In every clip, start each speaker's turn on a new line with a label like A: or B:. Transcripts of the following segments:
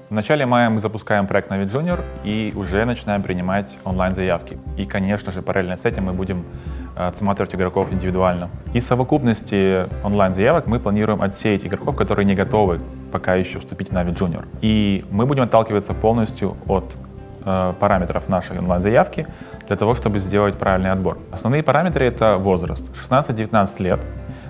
A: В начале мая мы запускаем проект Navi Junior и уже начинаем принимать онлайн-заявки. И, конечно же, параллельно с этим мы будем отсматривать игроков индивидуально. Из совокупности онлайн-заявок мы планируем отсеять игроков, которые не готовы пока еще вступить в Navi Junior. И мы будем отталкиваться полностью от параметров нашей онлайн-заявки для того, чтобы сделать правильный отбор. Основные параметры — это возраст 16-19 лет,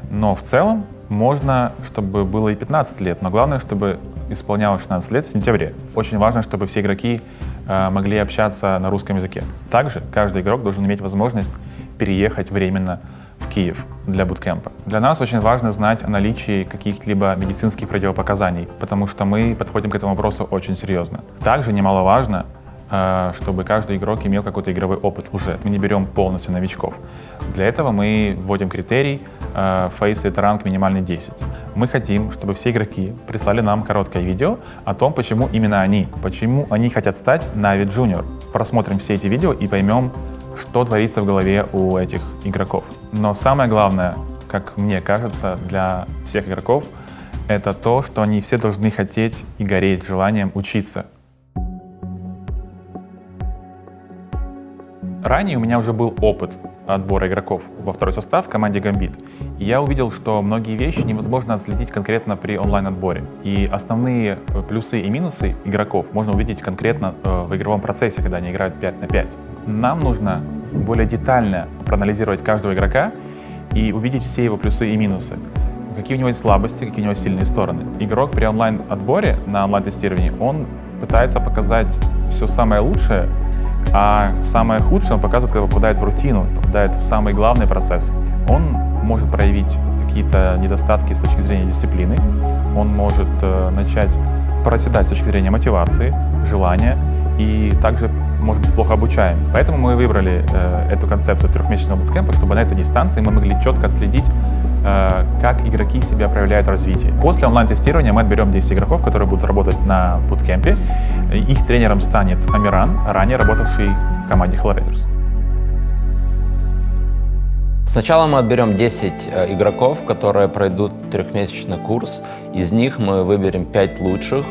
A: но в целом можно, чтобы было и 15 лет, но главное, чтобы исполнялось 16 лет в сентябре. Очень важно, чтобы все игроки могли общаться на русском языке. Также каждый игрок должен иметь возможность переехать временно в Киев для буткемпа. Для нас очень важно знать о наличии каких-либо медицинских противопоказаний, потому что мы подходим к этому вопросу очень серьезно. Также немаловажно, чтобы каждый игрок имел какой-то игровой опыт уже. Мы не берем полностью новичков. Для этого мы вводим критерий Face это ранг минимальный 10. Мы хотим, чтобы все игроки прислали нам короткое видео о том, почему именно почему они хотят стать Navi Junior. Просмотрим все эти видео и поймем, что творится в голове у этих игроков. Но самое главное, как мне кажется, для всех игроков, это то, что они все должны хотеть и гореть желанием учиться. Ранее у меня уже был опыт отбора игроков во второй состав в команде Gambit. И я увидел, что многие вещи невозможно отследить конкретно при онлайн-отборе. И основные плюсы и минусы игроков можно увидеть конкретно в игровом процессе, когда они играют 5 на 5. Нам нужно более детально проанализировать каждого игрока и увидеть все его плюсы и минусы. Какие у него есть слабости, какие у него сильные стороны. Игрок при онлайн-отборе, на онлайн-тестировании, он пытается показать все самое лучшее, а самое худшее он показывает, когда попадает в рутину, попадает в самый главный процесс. Он может проявить какие-то недостатки с точки зрения дисциплины, он может начать проседать с точки зрения мотивации, желания и также может быть плохо обучаем. Поэтому мы выбрали эту концепцию трехмесячного буткемпа, чтобы на этой дистанции мы могли четко отследить, как игроки себя проявляют в развитии. После онлайн-тестирования мы отберем 10 игроков, которые будут работать на буткемпе. Их тренером станет Амиран, ранее работавший в команде Hellraisers.
B: Сначала мы отберем 10 игроков, которые пройдут трехмесячный курс. Из них мы выберем 5 лучших.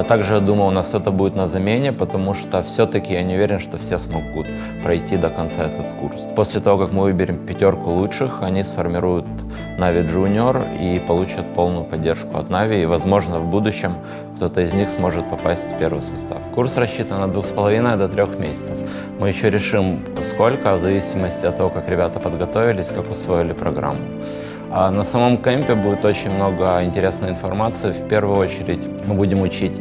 B: Также, я думаю, у нас кто-то будет на замене, потому что все-таки я не уверен, что все смогут пройти до конца этот курс. После того, как мы выберем 5 лучших, они сформируют Navi Junior и получат полную поддержку от Navi. И, возможно, в будущем кто-то из них сможет попасть в первый состав. Курс рассчитан от 2,5 до 3 месяцев. Мы еще решим, сколько, в зависимости от того, как ребята подготовились, как усвоили программу. На самом кемпе будет очень много интересной информации. В первую очередь мы будем учить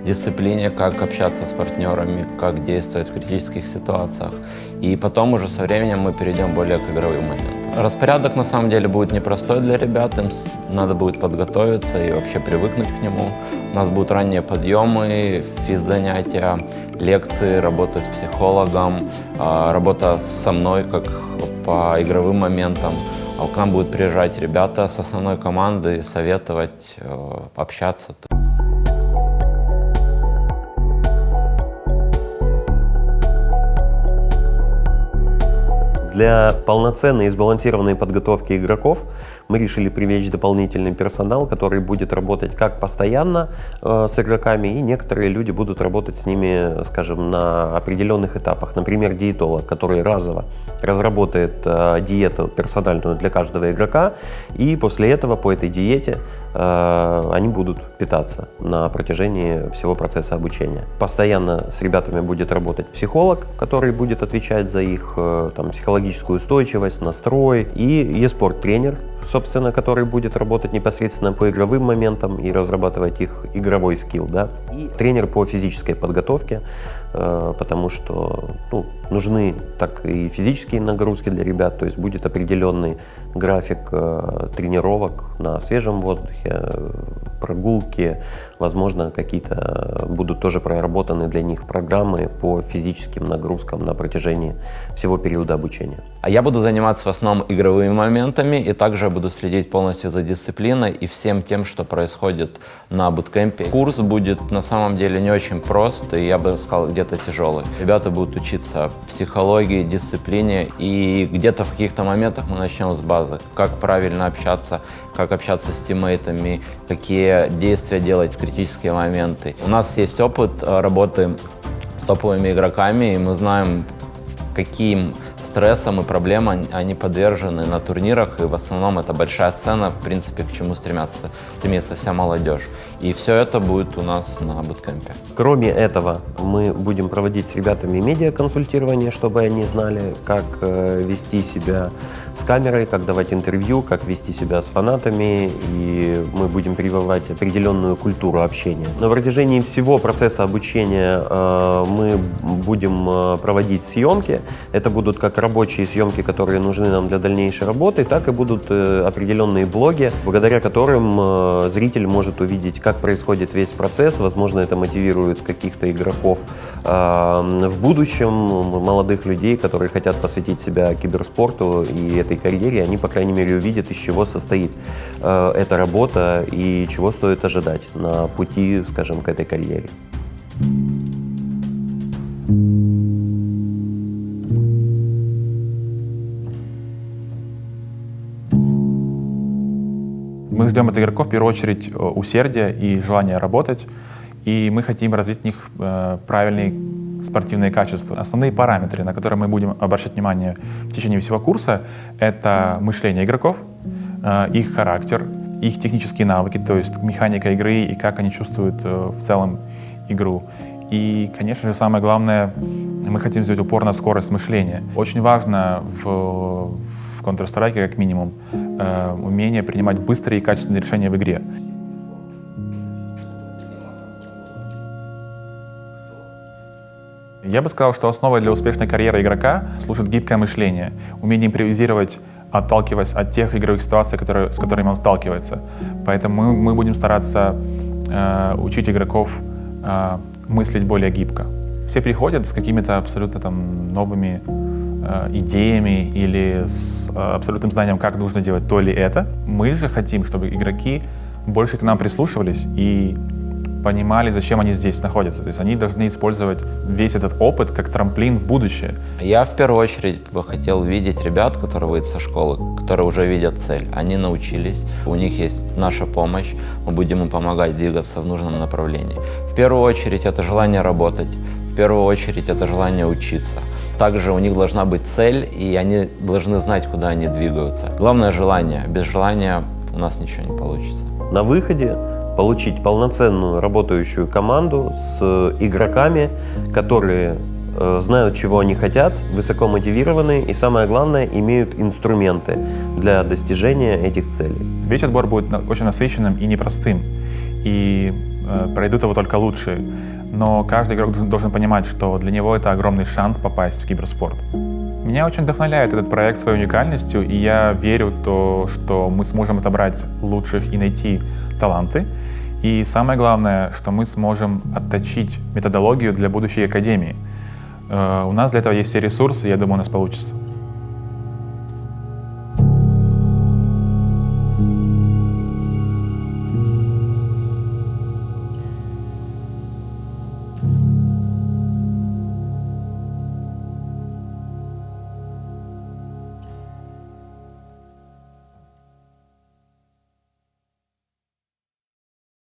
B: дисциплине, как общаться с партнерами, как действовать в критических ситуациях. И потом уже со временем мы перейдем более к игровым моментам. Распорядок на самом деле будет непростой для ребят, им надо будет подготовиться и вообще привыкнуть к нему. У нас будут ранние подъемы, физзанятия, лекции, работа с психологом, работа со мной как по игровым моментам. К нам будут приезжать ребята с основной команды, советовать, общаться.
C: Для полноценной и сбалансированной подготовки игроков мы решили привлечь дополнительный персонал, который будет работать как постоянно с игроками, и некоторые люди будут работать с ними, скажем, на определенных этапах. Например, диетолог, который разово разработает диету персональную для каждого игрока, и после этого по этой диете они будут питаться на протяжении всего процесса обучения. Постоянно с ребятами будет работать психолог, который будет отвечать за их психологическую устойчивость, настрой, и e-спорт-тренер, собственно, который будет работать непосредственно по игровым моментам и разрабатывать их игровой скилл, да, и тренер по физической подготовке, потому что нужны так и физические нагрузки для ребят, то есть будет определенный график тренировок на свежем воздухе, прогулки, возможно, какие-то будут тоже проработаны для них программы по физическим нагрузкам на протяжении всего периода обучения.
B: А я буду заниматься в основном игровыми моментами, и также я буду следить полностью за дисциплиной и всем тем, что происходит на буткемпе. Курс будет на самом деле не очень прост, и я бы сказал, где-то тяжелый. Ребята будут учиться психологии, дисциплине, и где-то в каких-то моментах мы начнем с базы. Как правильно общаться, как общаться с тиммейтами, какие действия делать в критические моменты. У нас есть опыт работы с топовыми игроками, и мы знаем, каким стрессам и проблемам они подвержены на турнирах, и в основном это большая сцена, в принципе, к чему стремится вся молодежь. И все это будет у нас на буткемпе.
C: Кроме этого, мы будем проводить с ребятами медиаконсультирование, чтобы они знали, как вести себя с камерой, как давать интервью, как вести себя с фанатами, и мы будем прививать определенную культуру общения. На протяжении всего процесса обучения мы будем проводить съемки. Это будут как рабочие съемки, которые нужны нам для дальнейшей работы, так и будут определенные блоги, благодаря которым зритель может увидеть, как происходит весь процесс. Возможно, это мотивирует каких-то игроков в будущем, молодых людей, которые хотят посвятить себя киберспорту и этой карьере. Они, по крайней мере, увидят, из чего состоит эта работа и чего стоит ожидать на пути, скажем, к этой карьере.
A: Мы ждем от игроков в первую очередь усердия и желания работать, и мы хотим развить в них правильные спортивные качества. Основные параметры, на которые мы будем обращать внимание в течение всего курса, это мышление игроков, их характер, их технические навыки, то есть механика игры и как они чувствуют в целом игру. И, конечно же, самое главное, мы хотим сделать упор на скорость мышления. Очень важно в Counter-Strike, как минимум, умение принимать быстрые и качественные решения в игре. Я бы сказал, что основой для успешной карьеры игрока служит гибкое мышление, умение импровизировать, отталкиваясь от тех игровых ситуаций, с которыми он сталкивается. Поэтому мы будем стараться учить игроков мыслить более гибко. Все приходят с какими-то абсолютно новыми идеями или с абсолютным знанием, как нужно делать то или это. Мы же хотим, чтобы игроки больше к нам прислушивались и понимали, зачем они здесь находятся. То есть они должны использовать весь этот опыт как трамплин в будущее.
B: Я в первую очередь бы хотел видеть ребят, которые выйдут со школы, которые уже видят цель. Они научились, у них есть наша помощь, мы будем им помогать двигаться в нужном направлении. В первую очередь это желание работать, в первую очередь это желание учиться. Также у них должна быть цель, и они должны знать, куда они двигаются. Главное — желание. Без желания у нас ничего не получится.
C: На выходе получить полноценную работающую команду с игроками, которые знают, чего они хотят, высоко мотивированы и, самое главное, имеют инструменты для достижения этих целей.
A: Весь отбор будет очень насыщенным и непростым, и пройдут его только лучшие. Но каждый игрок должен понимать, что для него это огромный шанс попасть в киберспорт. Меня очень вдохновляет этот проект своей уникальностью, и я верю в то, что мы сможем отобрать лучших и найти таланты. И самое главное, что мы сможем отточить методологию для будущей академии. У нас для этого есть все ресурсы, и я думаю, у нас получится.